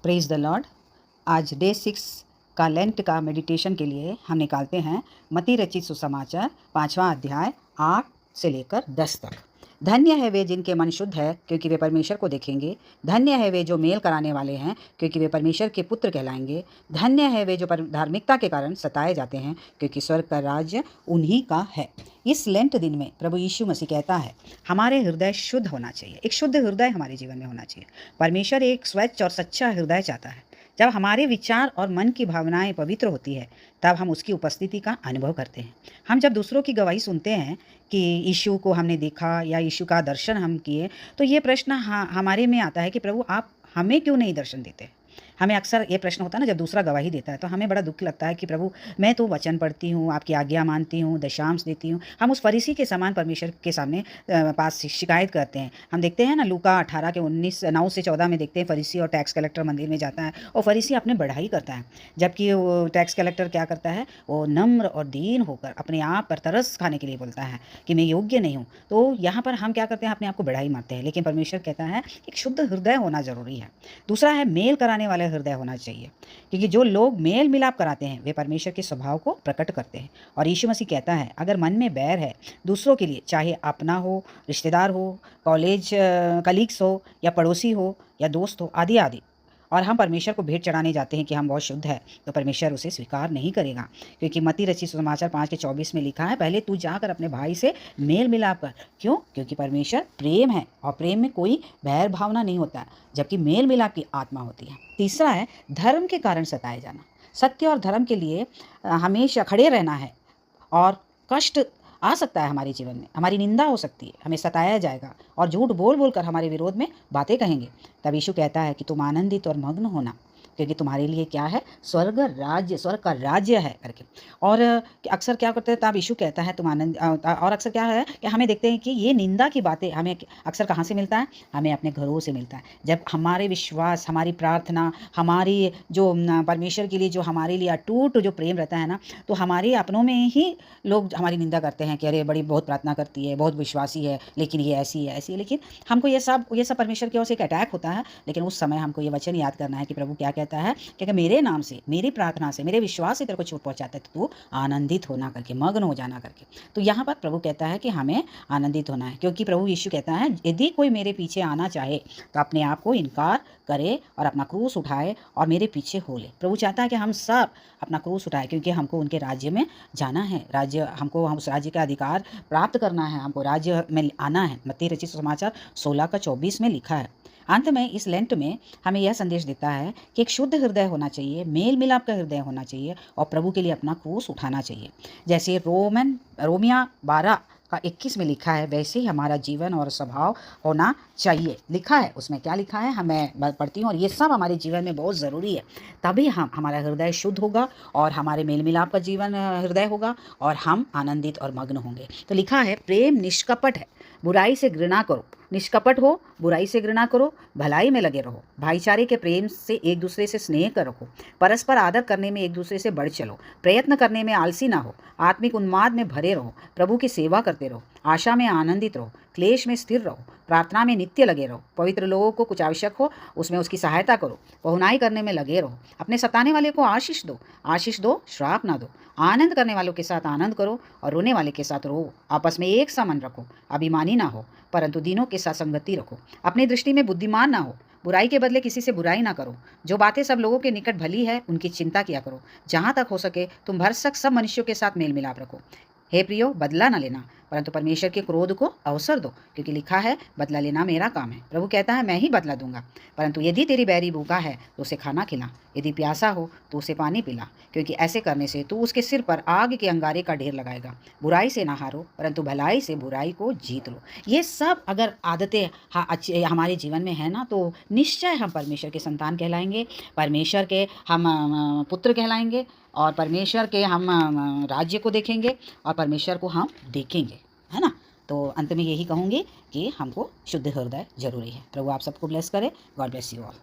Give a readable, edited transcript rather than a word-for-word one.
Praise the Lord. आज day 6 का lent का मेडिटेशन के लिए हम निकालते हैं मत्ती रचित सुसमाचार 5वां अध्याय 8 से लेकर 10 तक। धन्य है वे जिनके मन शुद्ध है, क्योंकि वे परमेश्वर को देखेंगे। धन्य है वे जो मेल कराने वाले हैं, क्योंकि वे परमेश्वर के पुत्र कहलाएंगे। धन्य है वे जो धार्मिकता के कारण सताए जाते हैं, क्योंकि स्वर्ग का राज्य उन्हीं का है। इस लेंट दिन में प्रभु यीशु मसीह कहता है हमारे हृदय शुद्ध होना चाहिए। एक शुद्ध हृदय हमारे जीवन में होना चाहिए। परमेश्वर एक स्वच्छ और सच्चा हृदय चाहता है। जब हमारे विचार और मन की भावनाएं पवित्र होती है, तब हम उसकी उपस्थिति का अनुभव करते हैं। हम जब दूसरों की गवाही सुनते हैं कि यीशु को हमने देखा या यीशु का दर्शन हम किए, तो ये प्रश्न हमारे में आता है कि प्रभु आप हमें क्यों नहीं दर्शन देते। हमें अक्सर ये प्रश्न होता है ना, जब दूसरा गवाही देता है तो हमें बड़ा दुख लगता है कि प्रभु मैं तो वचन पढ़ती हूँ, आपकी आज्ञा मानती हूँ, दशांश देती हूँ। हम उस फरीसी के समान परमेश्वर के सामने पास शिकायत करते हैं। हम देखते हैं ना, लूका 18 के 9 से 14 में देखते हैं फरीसी और टैक्स कलेक्टर मंदिर में जाता है और फरीसी अपने बढ़ाई करता है, जबकि वो टैक्स कलेक्टर क्या करता है, वो नम्र और दीन होकर अपने आप पर तरस खाने के लिए बोलता है कि मैं योग्य नहीं हूँ। तो यहाँ पर हम क्या करते हैं, अपने आप को बढ़ाई मारते हैं। लेकिन परमेश्वर कहता है एक शुद्ध हृदय होना जरूरी है। दूसरा है मेल कराने वाले हृदय होना चाहिए, क्योंकि जो लोग मेल मिलाप कराते हैं वे परमेश्वर के स्वभाव को प्रकट करते हैं। और यीशु मसीह कहता है अगर मन में बैर है दूसरों के लिए, चाहे अपना हो, रिश्तेदार हो, कॉलेज कलीग्स हो, या पड़ोसी हो, या दोस्त हो, आदि आदि, और हम परमेश्वर को भेंट चढ़ाने जाते हैं कि हम बहुत शुद्ध है, तो परमेश्वर उसे स्वीकार नहीं करेगा। क्योंकि मत्ती रचित सुसमाचार 5 के 24 में लिखा है पहले तू जाकर अपने भाई से मेल मिलाप कर। क्यों? क्योंकि परमेश्वर प्रेम है और प्रेम में कोई बैर भावना नहीं होता है, जबकि मेल मिलाप की आत्मा होती है। तीसरा है धर्म के कारण सताए जाना। सत्य और धर्म के लिए हमेशा खड़े रहना है, और कष्ट आ सकता है हमारे जीवन में, हमारी निंदा हो सकती है, हमें सताया जाएगा और झूठ बोल बोल कर हमारे विरोध में बातें कहेंगे। तब यीशु कहता है कि तुम आनंदित और मग्न होना, क्योंकि तुम्हारे लिए क्या है, स्वर्ग का राज्य है करके। और अक्सर क्या करते हैं, तब यीशु कहता है तुम आनंद, और अक्सर क्या है कि हमें देखते हैं कि ये निंदा की बातें हमें अक्सर कहाँ से मिलता है, हमें अपने घरों से मिलता है। जब हमारे विश्वास, हमारी प्रार्थना, हमारी जो परमेश्वर के लिए जो हमारे लिए अटूट जो प्रेम रहता है ना, तो हमारे अपनों में ही लोग हमारी निंदा करते हैं कि अरे बड़ी बहुत प्रार्थना करती है, बहुत विश्वासी है, लेकिन ये ऐसी है ऐसी है। लेकिन हमको ये सब परमेश्वर की ओर से एक अटैक होता है। लेकिन उस समय हमको ये वचन याद करना है कि प्रभु क्या कहता है कि अगर मेरे नाम से, मेरी प्रार्थना से, मेरे विश्वास से तेरे को चोट पहुंचाता है तो तू आनंदित होना करके, मग्न हो जाना करके। तो यहाँ पर प्रभु कहता है कि हमें आनंदित होना है, क्योंकि प्रभु यीशु कहता है यदि कोई मेरे पीछे आना चाहे तो अपने आप को इनकार करे और अपना क्रूस उठाए और मेरे पीछे हो ले। प्रभु चाहता है कि हम सब अपना क्रूस उठाए, क्योंकि हमको उनके राज्य में जाना है। राज्य हमको, हम उस राज्य का अधिकार प्राप्त करना है, हमको राज्य में आना है। मत्ती रचित सुसमाचार 16 का 24 में लिखा है। अंत में इस लेंट में हमें यह संदेश देता है कि एक शुद्ध हृदय होना चाहिए, मेल मिलाप का हृदय होना चाहिए, और प्रभु के लिए अपना क्रूस उठाना चाहिए। जैसे रोमिया 12 का 21 में लिखा है, वैसे ही हमारा जीवन और स्वभाव होना चाहिए। लिखा है, उसमें क्या लिखा है हमें पढ़ती हूँ, और ये सब हमारे जीवन में बहुत ज़रूरी है। तभी हमारा हृदय शुद्ध होगा और हमारे मेल मिलाप का जीवन हृदय होगा, और हम आनंदित और मग्न होंगे। तो लिखा है प्रेम निष्कपट है, बुराई से घृणा करो। निष्कपट हो, बुराई से घृणा करो, भलाई में लगे रहो, भाईचारे के प्रेम से एक दूसरे से स्नेह कर रखो, परस्पर आदर करने में एक दूसरे से बढ़ चलो, प्रयत्न करने में आलसी ना हो, आत्मिक उन्माद में भरे रहो, प्रभु की सेवा करते रहो, आशा में आनंदित रहो, क्लेश में स्थिर रहो, प्रार्थना में नित्य लगे रहो, पवित्र लोगों को कुछ आवश्यक हो उसमें उसकी सहायता करो, बहुनाई करने में लगे रहो, अपने सताने वाले को आशीष दो, श्राप ना दो, आनंद करने वालों के साथ आनंद करो और रोने वाले के साथ रो, आपस में एक सा मन रखो, अभिमानी ना हो परंतु दीनों के साथ संगति रखो, अपनी दृष्टि में बुद्धिमान ना हो, बुराई के बदले किसी से बुराई ना करो, जो बातें सब लोगों के निकट भली है उनकी चिंता किया करो, जहाँ तक हो सके तुम भरसक सब मनुष्यों के साथ मेल मिलाप रखो। हे प्रियो, बदला न लेना परंतु परमेश्वर के क्रोध को अवसर दो, क्योंकि लिखा है बदला लेना मेरा काम है। प्रभु कहता है मैं ही बदला दूंगा। परंतु यदि तेरी बैरी भूखा है तो उसे खाना खिला, यदि प्यासा हो तो उसे पानी पिला, क्योंकि ऐसे करने से तू उसके सिर पर आग के अंगारे का ढेर लगाएगा। बुराई से ना हारो परंतु भलाई से बुराई को जीत लो। ये सब अगर आदतें अच्छे हमारे जीवन में है ना, तो निश्चय हम परमेश्वर के संतान कहलाएंगे, परमेश्वर के हम पुत्र कहलाएंगे, और परमेश्वर के हम राज्य को देखेंगे और परमेश्वर को हम देखेंगे, है ना। तो अंत में यही कहूँगी कि हमको शुद्ध हृदय जरूरी है। प्रभु आप सबको ब्लेस करे। God bless you all.